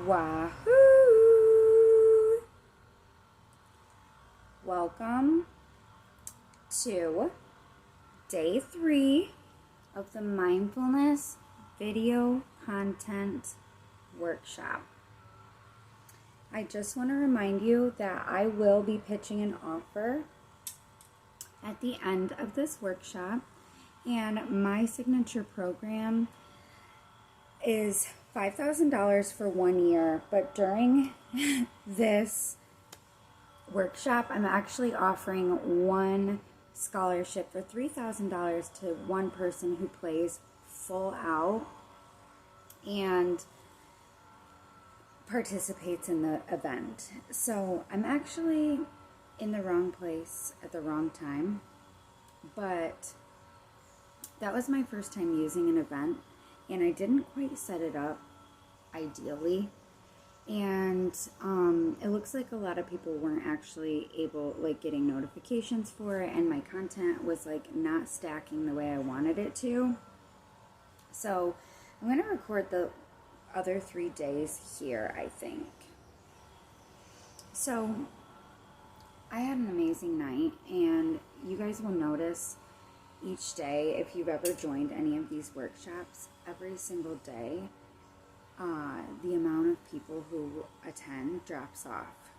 Wahoo! Welcome to day 3 of the Mindfulness Video Content Workshop. I just want to remind you that I will be pitching an offer at the end of this workshop, and my signature program is $5,000 for 1 year, but during this workshop, I'm actually offering one scholarship for $3,000 to one person who plays full out and participates in the event. So I'm actually in the wrong place at the wrong time, but that was my first time using an event, and I didn't quite set it up ideally, and it looks like a lot of people weren't actually getting notifications for it, and my content was not stacking the way I wanted it to. So I'm going to record the other 3 days here, I think. So I had an amazing night, and you guys will notice each day, if you've ever joined any of these workshops, every single day, the amount of people who attend drops off.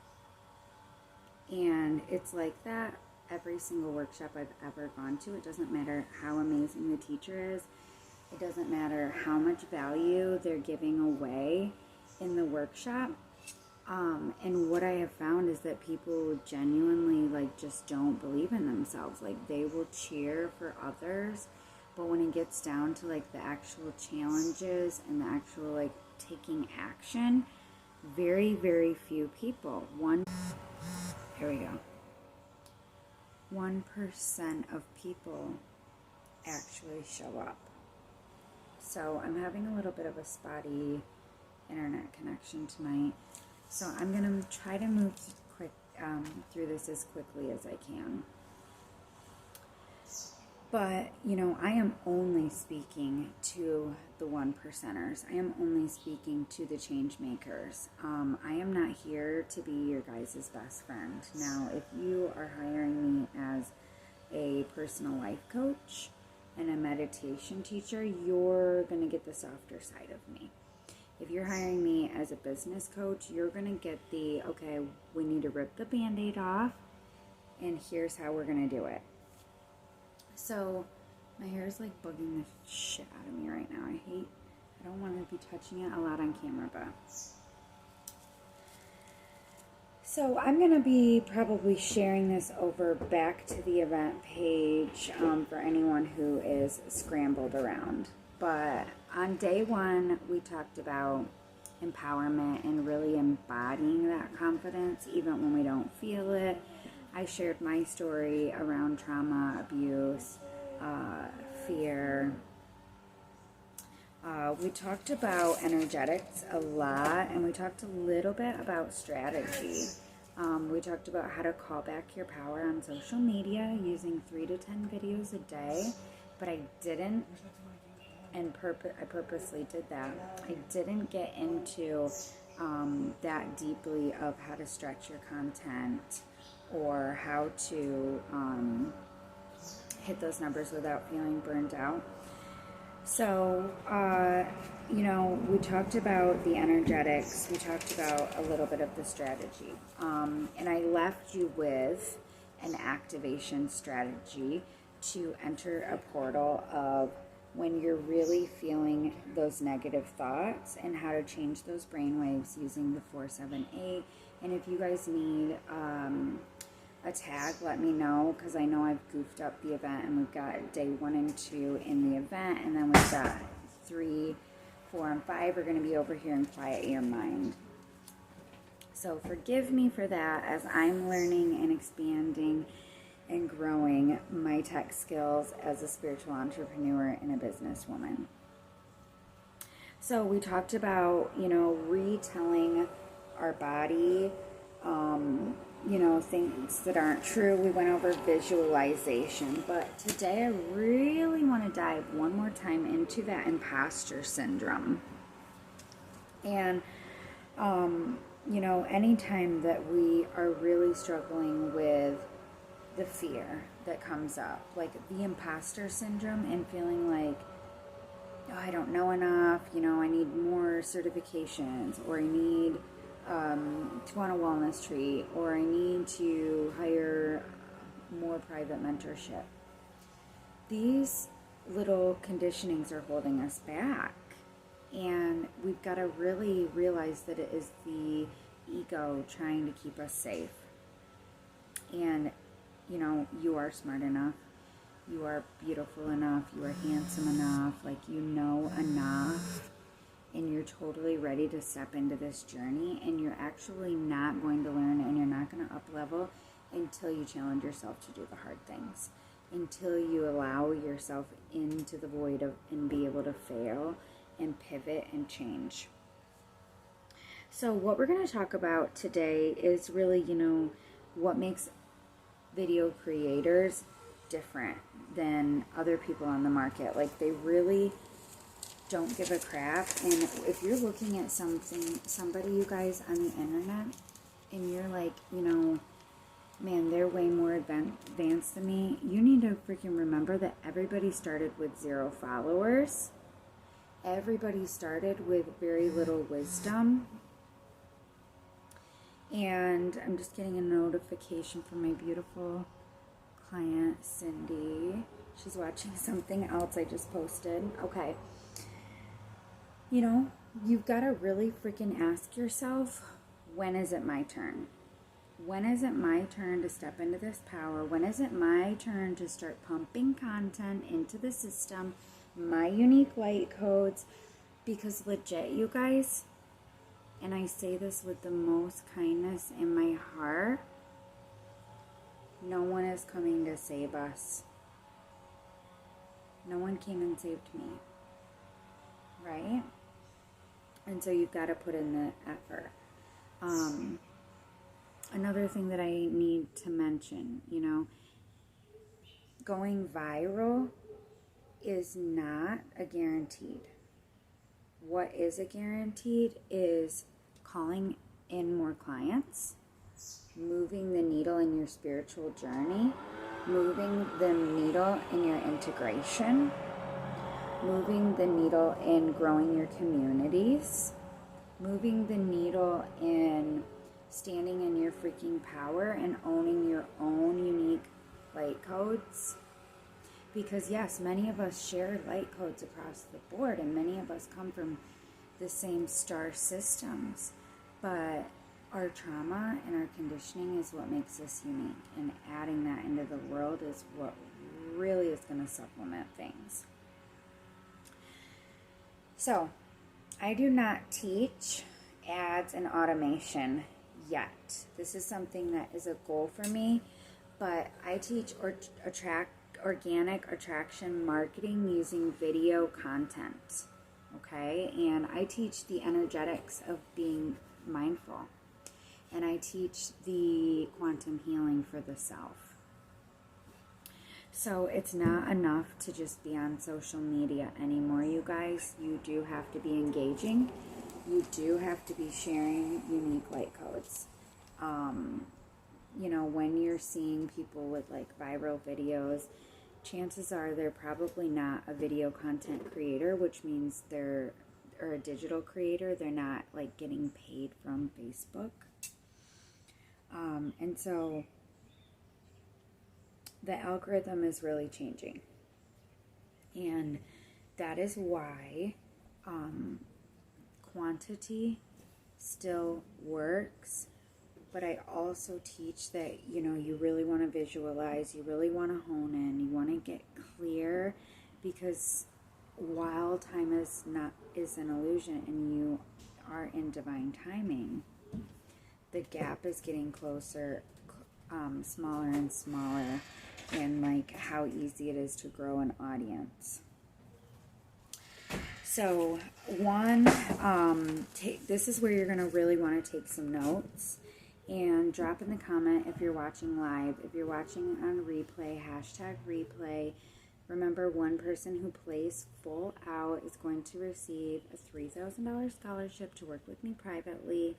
And it's like that every single workshop I've ever gone to. It doesn't matter how amazing the teacher is. It doesn't matter how much value they're giving away in the workshop. And what I have found is that people genuinely just don't believe in themselves. They will cheer for others, but when it gets down to the actual challenges and the actual taking action, very, very few people. Here we go. 1% of people actually show up. So I'm having a little bit of a spotty internet connection tonight. So I'm going to try to move through this as quickly as I can. But, I am only speaking to the 1%ers. I am only speaking to the change makers. I am not here to be your guys' best friend. Now, if you are hiring me as a personal life coach and a meditation teacher, you're going to get the softer side of me. If you're hiring me as a business coach, you're going to get okay, we need to rip the Band-Aid off, and here's how we're going to do it. So, my hair is bugging the shit out of me right now. I don't want to be touching it a lot on camera, but. So, I'm going to be probably sharing this over back to the event page for anyone who is scrambled around. But on day 1, we talked about empowerment and really embodying that confidence even when we don't feel it. I shared my story around trauma, abuse, fear. We talked about energetics a lot, and we talked a little bit about strategy. We talked about how to call back your power on social media using 3 to 10 videos a day, but I didn't. And I purposely did that. I didn't get into that deeply of how to stretch your content or how to hit those numbers without feeling burned out. So, we talked about the energetics. We talked about a little bit of the strategy. And I left you with an activation strategy to enter a portal of when you're really feeling those negative thoughts and how to change those brainwaves using the 478. And if you guys need a tag, let me know, because I know I've goofed up the event, and we've got day 1 and 2 in the event, and then we've got 3, 4, and 5 are going to be over here in Quiet Your Mind. So forgive me for that as I'm learning and expanding and growing my tech skills as a spiritual entrepreneur and a businesswoman. So we talked about, retelling our body, things that aren't true. We went over visualization, but today I really want to dive one more time into that imposter syndrome. And You know, anytime that we are really struggling with the fear that comes up, like the imposter syndrome and feeling like, oh, I don't know enough, you know, I need more certifications, or I need to go on a wellness retreat, or I need to hire more private mentorship. These little conditionings are holding us back. And we've got to really realize that it is the ego trying to keep us safe. And, you know, you are smart enough. You are beautiful enough. You are handsome enough. Like, you know enough. And you're totally ready to step into this journey. And you're actually not going to learn, and you're not going to up level until you challenge yourself to do the hard things. Until you allow yourself into the void of and be able to fail and pivot and change. So what we're going to talk about today is really, you know, what makes video creators different than other people on the market. Like, they really don't give a crap. And if you're looking at somebody, you guys, on the internet, and you're like, you know, man, they're way more advanced than me, you need to freaking remember that everybody started with 0 followers. Everybody started with very little wisdom. And I'm just getting a notification from my beautiful client, Cindy. She's watching something else I just posted. Okay. You know, you've got to really freaking ask yourself, when is it my turn? When is it my turn to step into this power? When is it my turn to start pumping content into the system? My unique light codes, because legit, you guys, and I say this with the most kindness in my heart, no one is coming to save us. No one came and saved me, right? And so you've got to put in the effort. Another thing that I need to mention, you know, going viral is not a guaranteed. What is a guaranteed is calling in more clients, moving the needle in your spiritual journey, moving the needle in your integration, moving the needle in growing your communities, moving the needle in standing in your freaking power and owning your own unique light codes. Because yes, many of us share light codes across the board, and many of us come from the same star systems, but our trauma and our conditioning is what makes us unique, and adding that into the world is what really is going to supplement things. So, I do not teach ads and automation yet. This is something that is a goal for me, but I teach organic attraction marketing using video content, okay? And I teach the energetics of being mindful, and I teach the quantum healing for the self. So it's not enough to just be on social media anymore, you guys. You do have to be engaging. You do have to be sharing unique light codes. You know, when you're seeing people with like viral videos, chances are they're probably not a video content creator, which means they're a digital creator. They're not like getting paid from Facebook. And so the algorithm is really changing. And that is why quantity still works. But I also teach that, you know, you really want to visualize, you really want to hone in, you want to get clear, because while time is an illusion and you are in divine timing, the gap is getting closer, smaller and smaller, and like how easy it is to grow an audience. So this is where you're going to really want to take some notes. And drop in the comment if you're watching live. If you're watching on replay, hashtag replay. Remember, one person who plays full out is going to receive a $3,000 scholarship to work with me privately,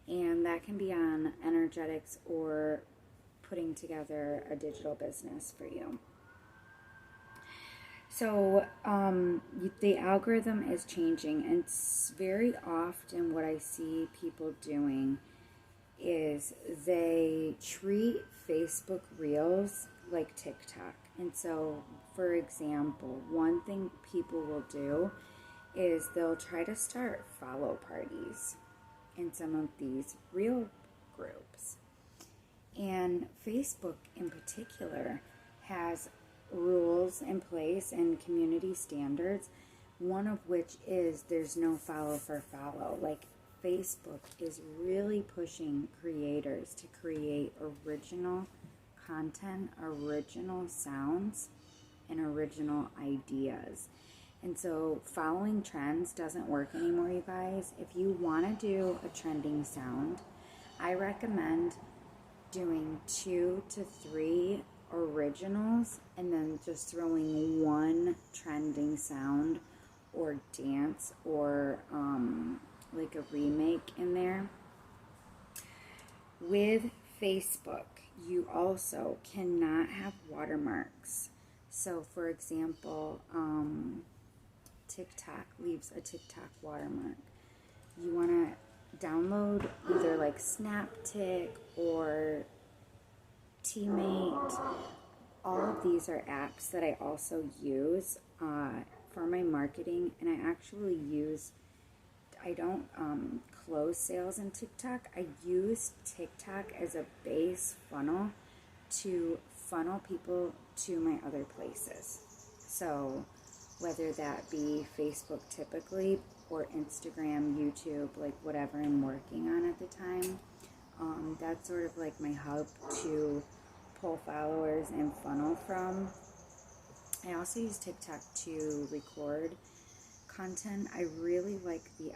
and that can be on energetics or putting together a digital business for you. So the algorithm is changing, and it's very often what I see people doing is they treat Facebook Reels like TikTok. And so, for example, one thing people will do is they'll try to start follow parties in some of these Reel groups. And Facebook in particular has rules in place and community standards, one of which is there's no follow for follow. Like, Facebook is really pushing creators to create original content, original sounds, and original ideas. And so following trends doesn't work anymore, you guys. If you want to do a trending sound, I recommend doing 2 to 3 originals and then just throwing one trending sound or dance or like a remake in there. With Facebook, you also cannot have watermarks. So for example, TikTok leaves a TikTok watermark. You want to download either like Snaptic or Teammate. All of these are apps that I also use for my marketing, and I don't close sales in TikTok. I use TikTok as a base funnel to funnel people to my other places. So whether that be Facebook typically, or Instagram, YouTube, like whatever I'm working on at the time, that's sort of like my hub to pull followers and funnel from. I also use TikTok to record content. I really like the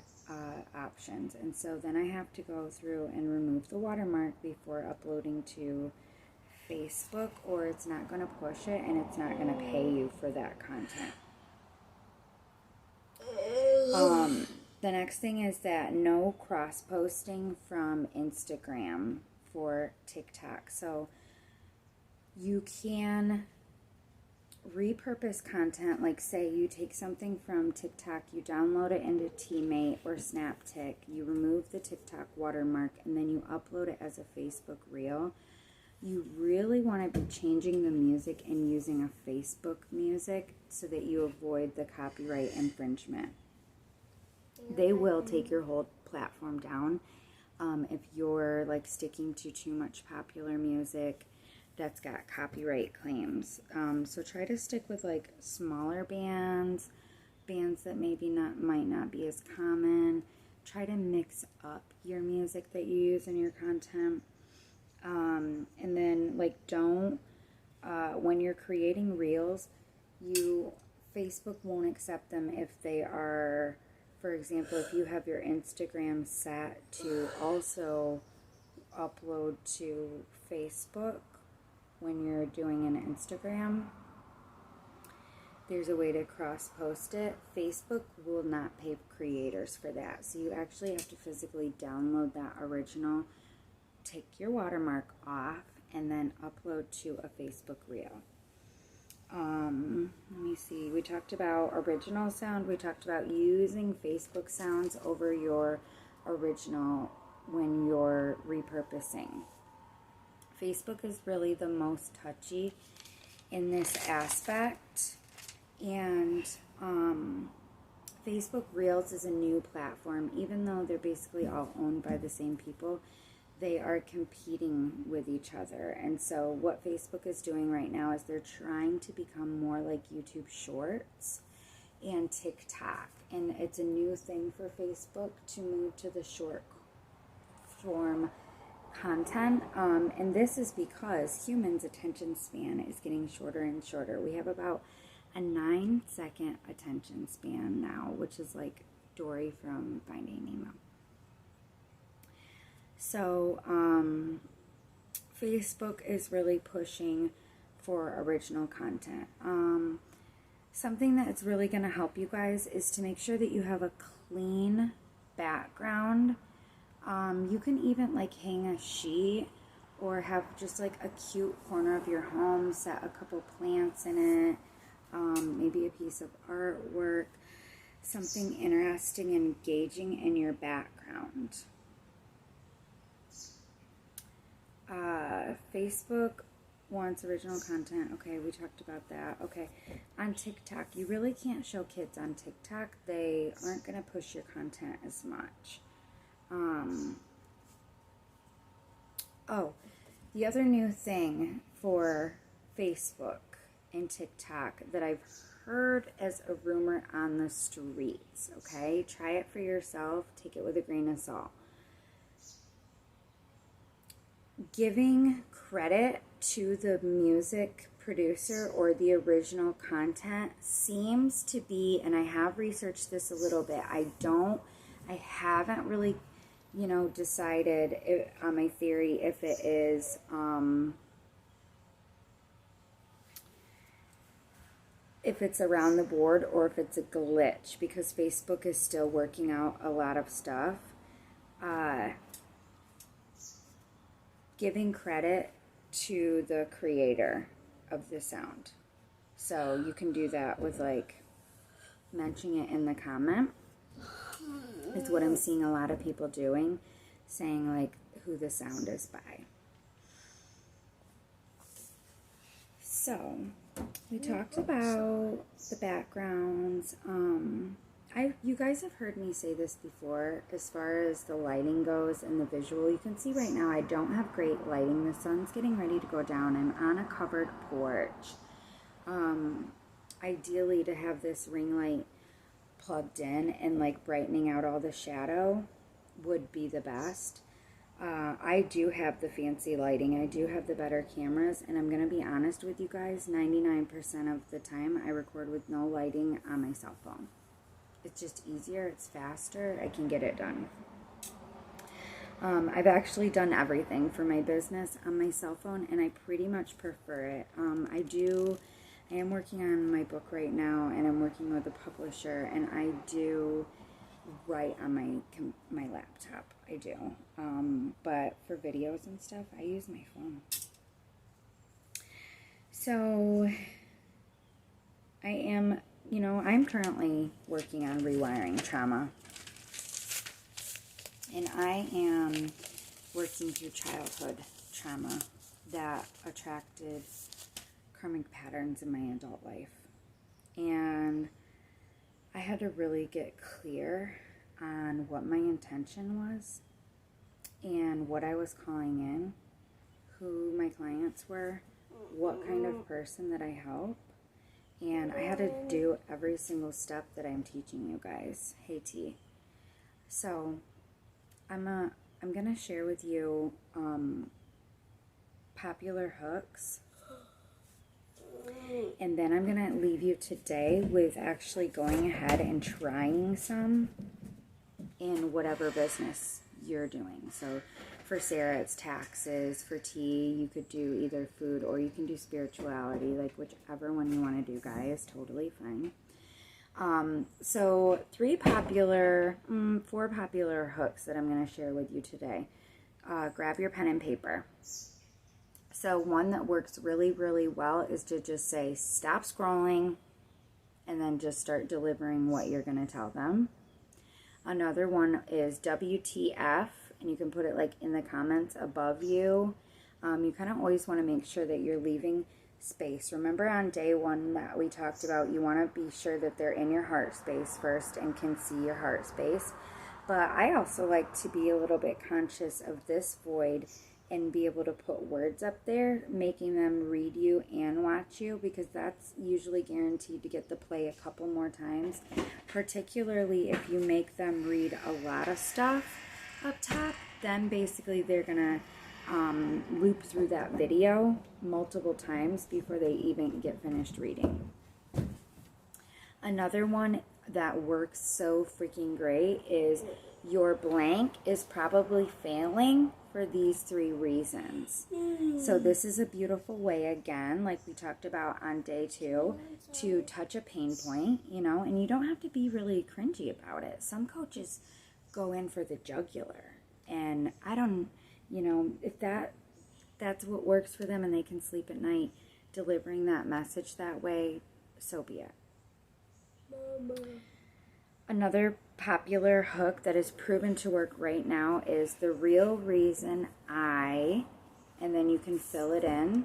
options, and so then I have to go through and remove the watermark before uploading to Facebook, or it's not going to push it and it's not going to pay you for that content. The next thing is that no cross-posting from Instagram for TikTok. So you can repurpose content, like say you take something from TikTok, you download it into Teammate or Snaptic, you remove the TikTok watermark, and then you upload it as a Facebook Reel. You really want to be changing the music and using a Facebook music so that you avoid the copyright infringement. They will take your whole platform down if you're like sticking to too much popular music that's got copyright claims. So try to stick with like smaller bands that maybe might not be as common. Try to mix up your music that you use in your content. And then like don't when you're creating reels, Facebook won't accept them if they are, for example, if you have your Instagram set to also upload to Facebook when you're doing an Instagram, there's a way to cross-post it. Facebook will not pay creators for that. So you actually have to physically download that original, take your watermark off, and then upload to a Facebook Reel. Let me see. We talked about original sound. We talked about using Facebook sounds over your original when you're repurposing. Facebook is really the most touchy in this aspect, and Facebook Reels is a new platform. Even though they're basically all owned by the same people, they are competing with each other. And so what Facebook is doing right now is they're trying to become more like YouTube Shorts and TikTok. And it's a new thing for Facebook to move to the short form content. And this is because humans' attention span is getting shorter and shorter. We have about a 9-second attention span now, which is like Dory from Finding Nemo. So Facebook is really pushing for original content. Something that's really going to help you guys is to make sure that you have a clean background. You can even like hang a sheet or have just like a cute corner of your home, set a couple plants in it, maybe a piece of artwork, something interesting and engaging in your background. Facebook wants original content. Okay, we talked about that. Okay, on TikTok, you really can't show kids on TikTok. They aren't going to push your content as much. Oh, the other new thing for Facebook and TikTok that I've heard as a rumor on the streets, okay? Try it for yourself. Take it with a grain of salt. Giving credit to the music producer or the original content seems to be, and I have researched this a little bit, I haven't really, decided on my theory if it is, if it's around the board or if it's a glitch, because Facebook is still working out a lot of stuff. Giving credit to the creator of the sound. So you can do that with like mentioning it in the comment. It's what I'm seeing a lot of people doing, saying like who the sound is by. So we talked about the backgrounds. You guys have heard me say this before as far as the lighting goes and the visual. You can see right now I don't have great lighting. The sun's getting ready to go down. I'm on a covered porch. Ideally to have this ring light plugged in and like brightening out all the shadow would be the best. I do have the fancy lighting. I do have the better cameras, and I'm going to be honest with you guys, 99% of the time I record with no lighting on my cell phone. It's just easier, it's faster, I can get it done. I've actually done everything for my business on my cell phone, and I pretty much prefer it. I am working on my book right now, and I'm working with a publisher, and I do write on my laptop. I do. But for videos and stuff, I use my phone. So I'm currently working on rewiring trauma. And I am working through childhood trauma that attracted karmic patterns in my adult life. And I had to really get clear on what my intention was and what I was calling in, who my clients were, what kind of person that I help. And I had to do every single step that I'm teaching you guys. Hey T. So I'm gonna share with you popular hooks, and then I'm gonna leave you today with actually going ahead and trying some in whatever business you're doing. So for Sarah, it's taxes. For T, you could do either food or you can do spirituality, like whichever one you want to do, guys. Totally fine. So 4 popular hooks that I'm going to share with you today. Grab your pen and paper. So one that works really, really well is to just say, stop scrolling, and then just start delivering what you're going to tell them. Another one is WTF, and you can put it like in the comments above you. You kind of always want to make sure that you're leaving space. Remember on day 1 that we talked about, you want to be sure that they're in your heart space first and can see your heart space. But I also like to be a little bit conscious of this void and be able to put words up there, making them read you and watch you, because that's usually guaranteed to get the play a couple more times, particularly if you make them read a lot of stuff up top. Then basically they're gonna loop through that video multiple times before they even get finished reading. Another one that works so freaking great is your blank is probably failing for these 3 reasons. So this is a beautiful way, again, like we talked about on day 2, to touch a pain point, you know, and you don't have to be really cringy about it. Some coaches go in for the jugular, and I don't, you know, if that's what works for them and they can sleep at night delivering that message that way, so be it. Mama. Another popular hook that is proven to work right now is the real reason and then you can fill it in.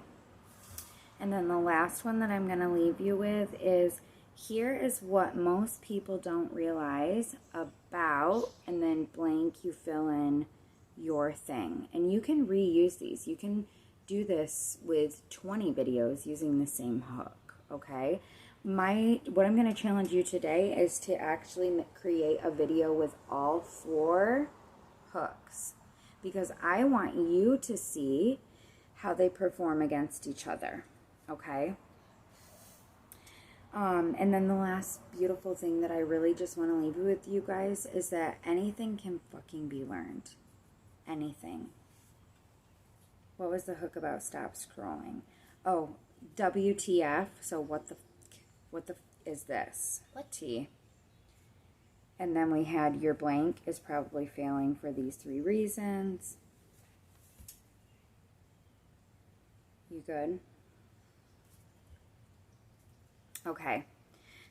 And then the last one that I'm going to leave you with is, here is what most people don't realize about, and then blank, you fill in your thing. And you can reuse these. You can do this with 20 videos using the same hook, okay? What I'm going to challenge you today is to actually create a video with all 4 hooks, because I want you to see how they perform against each other, okay? And then the last beautiful thing that I really just want to leave with you guys is that anything can fucking be learned. Anything. What was the hook about stop scrolling? Oh, WTF, so what the is this? What T? And then we had your blank is probably failing for these 3 reasons. You good? Okay.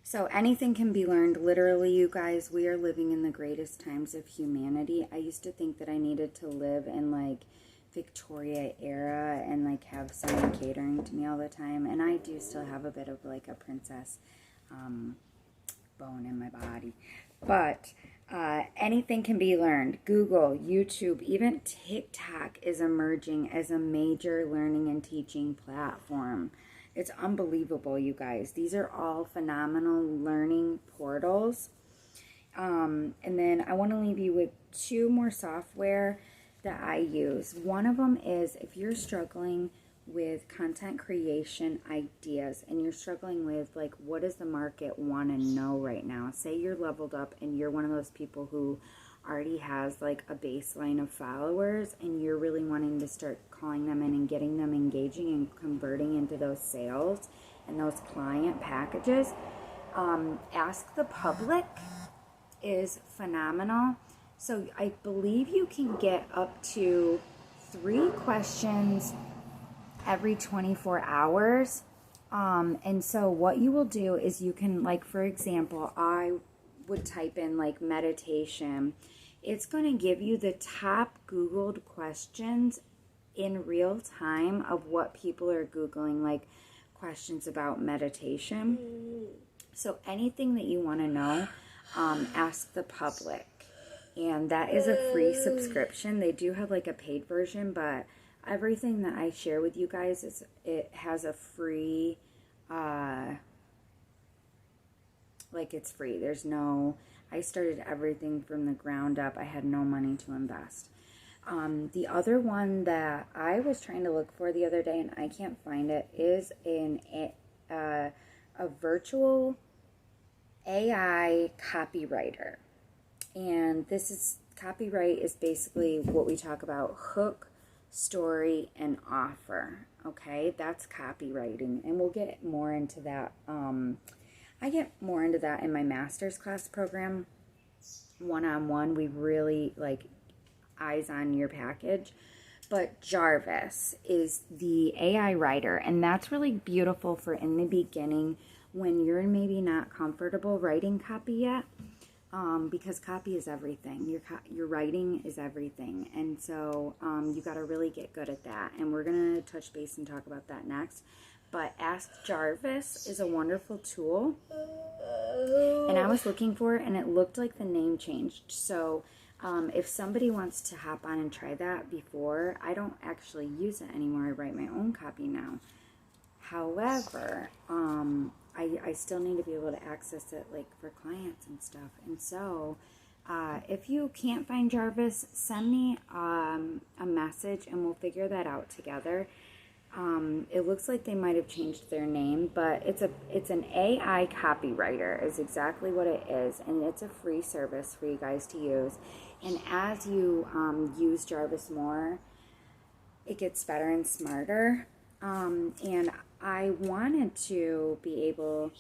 So anything can be learned. Literally, you guys, we are living in the greatest times of humanity. I used to think that I needed to live in like Victoria era and like have someone catering to me all the time. And I do still have a bit of like a princess bone in my body. But anything can be learned. Google, YouTube, even TikTok is emerging as a major learning and teaching platform. It's unbelievable, you guys. These are all phenomenal learning portals. And then I want to leave you with 2 more software that I use. One of them is, if you're struggling with content creation ideas and you're struggling with like, what does the market want to know right now? Say you're leveled up and you're one of those people who already has like a baseline of followers and you're really wanting to start calling them in and getting them engaging and converting into those sales and those client packages. Ask the Public is phenomenal. So I believe you can get up to 3 questions every 24 hours. And so what you will do is you can, like, for example, I would type in like meditation. It's going to give you the top Googled questions in real time of what people are Googling, like questions about meditation. So anything that you want to know, ask the Public. And that is a free subscription. They do have like a paid version, but everything that I share with you guys, it has a free, like it's free. There's no, I started everything from the ground up. I had no money to invest. The other one that I was trying to look for the other day and I can't find it is a virtual AI copywriter. And this is, copyright is basically what we talk about: hook, story, and offer. Okay, that's copywriting, and we'll get more into that. I get more into that in my master's class program, one-on-one. We really like eyes on your package. But Jarvis is the AI writer, and that's really beautiful for in the beginning when you're maybe not comfortable writing copy yet. Because copy is everything. Your writing is everything. And so you got to really get good at that. And we're going to touch base and talk about that next. But Ask Jarvis is a wonderful tool. And I was looking for it, and it looked like the name changed. So if somebody wants to hop on and try that before, I don't actually use it anymore. I write my own copy now. However, I still need to be able to access it like for clients and stuff. And so if you can't find Jarvis, send me a message and we'll figure that out together. It looks like they might have changed their name, but it's an AI copywriter is exactly what it is, and it's a free service for you guys to use. And as you use Jarvis more, it gets better and smarter. And I wanted to be able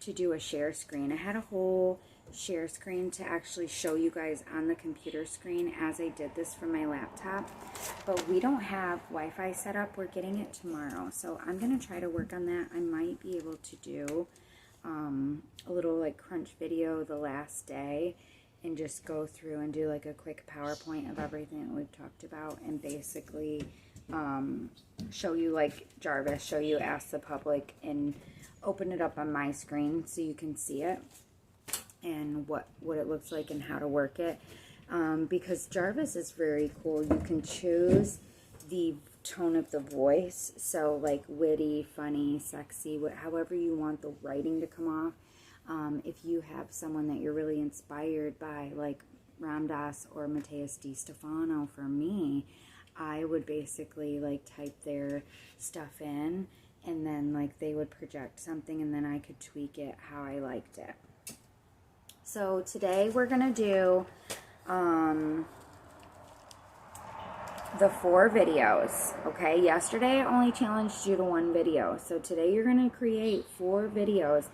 to do a share screen. I had a whole share screen to actually show you guys on the computer screen as I did this from my laptop. But we don't have Wi-Fi set up. We're getting it tomorrow. So I'm going to try to work on that. I might be able to do a little like crunch video the last day and just go through and do like a quick PowerPoint of everything that we've talked about, and basically show you like Jarvis, show you Ask the Public, and open it up on my screen so you can see it and what it looks like and how to work it. Because Jarvis is very cool. You can choose the tone of the voice, so like witty, funny, sexy, however you want the writing to come off. If you have someone that you're really inspired by, like Ram Dass or Matthias DiStefano, for me, I would basically like type their stuff in, and then like they would project something, and then I could tweak it how I liked it. So today we're gonna do the 4 videos. Okay, yesterday I only challenged you to 1 video, so today you're gonna create 4 videos.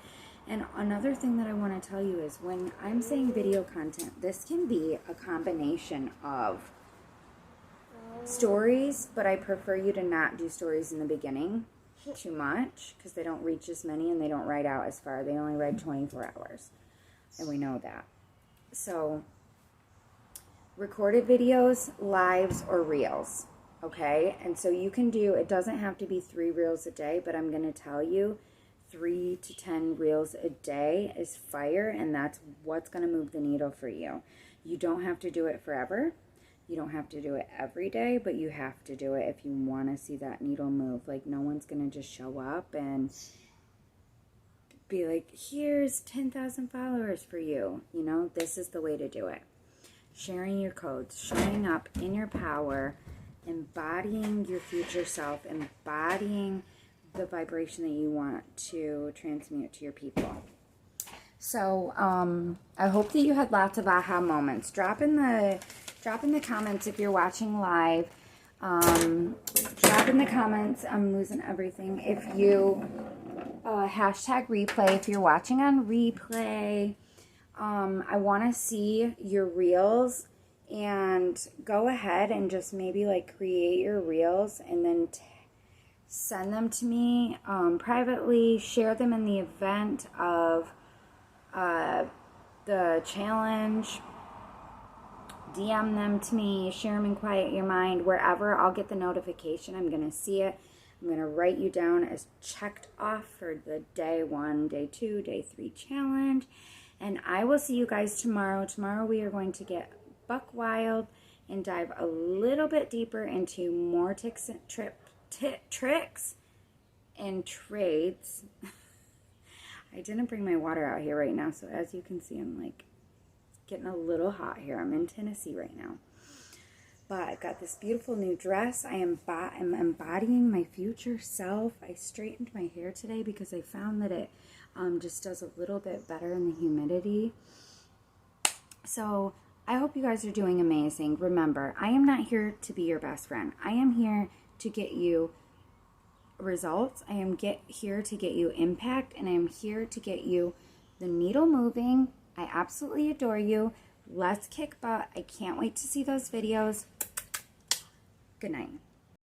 And another thing that I want to tell you is, when I'm saying video content, this can be a combination of stories, but I prefer you to not do stories in the beginning too much, because they don't reach as many and they don't ride out as far. They only ride 24 hours, and we know that. So recorded videos, lives, or reels, okay? And so you can do, it doesn't have to be 3 reels a day, but I'm going to tell you 3 to 10 reels a day is fire, and that's what's going to move the needle for you. You don't have to do it forever. You don't have to do it every day, but you have to do it if you want to see that needle move. Like, no one's going to just show up and be like, here's 10,000 followers for you. You know, this is the way to do it. Sharing your codes, showing up in your power, embodying your future self, embodying the vibration that you want to transmute to your people. So I hope that you had lots of aha moments. Drop in the comments if you're watching live. Drop in the comments. I'm losing everything. If you hashtag replay, if you're watching on replay, I want to see your reels, and go ahead and just maybe like create your reels and then send them to me privately. Share them in the event of the challenge. DM them to me. Share them in Quiet Your Mind. Wherever, I'll get the notification. I'm going to see it. I'm going to write you down as checked off for the day 1, day 2, day 3 challenge. And I will see you guys tomorrow. Tomorrow we are going to get buck wild and dive a little bit deeper into more tricks and trades. I didn't bring my water out here right now, so as you can see, I'm like getting a little hot here. I'm in Tennessee right now, but I've got this beautiful new dress. I am embodying my future self. I straightened my hair today because I found that it just does a little bit better in the humidity. So I hope you guys are doing amazing. Remember, I am not here to be your best friend. I am here to get you results. I am here to get you impact, and I am here to get you the needle moving. I absolutely adore you. Let's kick butt. I can't wait to see those videos. Good night.